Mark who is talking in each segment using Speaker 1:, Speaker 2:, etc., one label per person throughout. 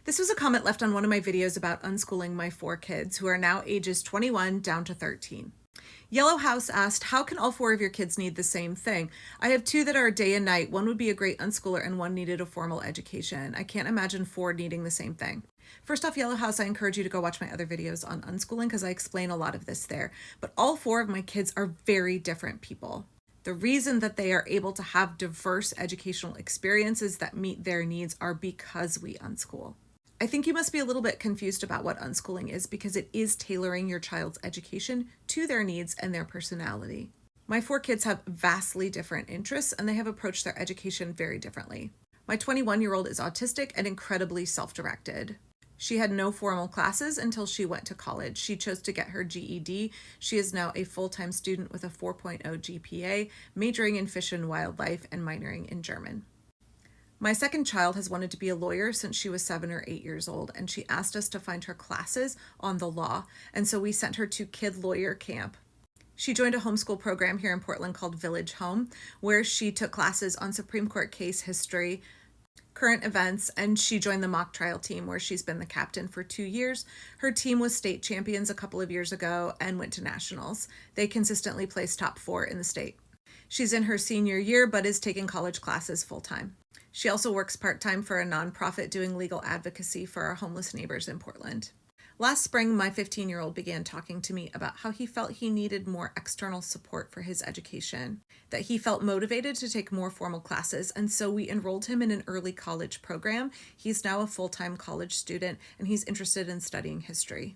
Speaker 1: This was a comment left on one of my videos about unschooling my 4 kids, who are now ages 21 down to 13. Yellow House asked, how can all 4 of your kids need the same thing? I have 2 that are day and night. One would be a great unschooler and one needed a formal education. I can't imagine 4 needing the same thing. First off, Yellow House, I encourage you to go watch my other videos on unschooling because I explain a lot of this there. But all 4 of my kids are very different people. The reason that they are able to have diverse educational experiences that meet their needs are because we unschool. I think you must be a little bit confused about what unschooling is because it is tailoring your child's education to their needs and their personality. My 4 kids have vastly different interests and they have approached their education very differently. My 21-year-old is autistic and incredibly self-directed. She had no formal classes until she went to college. She chose to get her GED. She is now a full-time student with a 4.0 GPA, majoring in fish and wildlife and minoring in German. My second child has wanted to be a lawyer since she was 7 or 8 years old, and she asked us to find her classes on the law, and so we sent her to Kid Lawyer Camp. She joined a homeschool program here in Portland called Village Home, where she took classes on Supreme Court case history, current events, and she joined the mock trial team where she's been the captain for 2 years. Her team was state champions a couple of years ago and went to nationals. They consistently place top 4 in the state. She's in her senior year but is taking college classes full-time. She also works part-time for a nonprofit doing legal advocacy for our homeless neighbors in Portland. Last spring, my 15-year-old began talking to me about how he felt he needed more external support for his education, that he felt motivated to take more formal classes, and so we enrolled him in an early college program. He's now a full-time college student, and he's interested in studying history.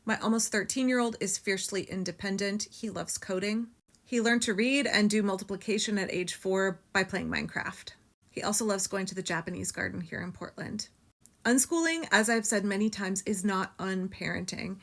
Speaker 1: My almost 13-year-old is fiercely independent. He loves coding. He learned to read and do multiplication at age 4 by playing Minecraft. He also loves going to the Japanese garden here in Portland. Unschooling, as I've said many times, is not unparenting.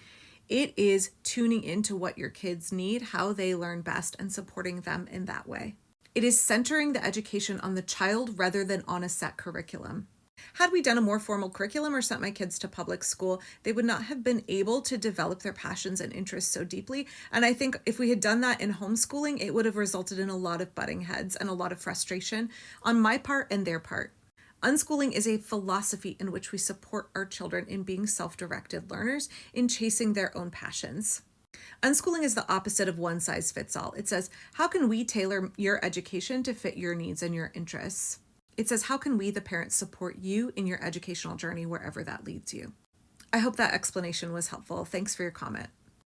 Speaker 1: It is tuning into what your kids need, how they learn best, and supporting them in that way. It is centering the education on the child rather than on a set curriculum. Had we done a more formal curriculum or sent my kids to public school, they would not have been able to develop their passions and interests so deeply. And I think if we had done that in homeschooling, it would have resulted in a lot of butting heads and a lot of frustration on my part and their part. Unschooling is a philosophy in which we support our children in being self-directed learners, in chasing their own passions. Unschooling is the opposite of one size fits all. It says, how can we tailor your education to fit your needs and your interests? It says, how can we, the parents, support you in your educational journey wherever that leads you? I hope that explanation was helpful. Thanks for your comment.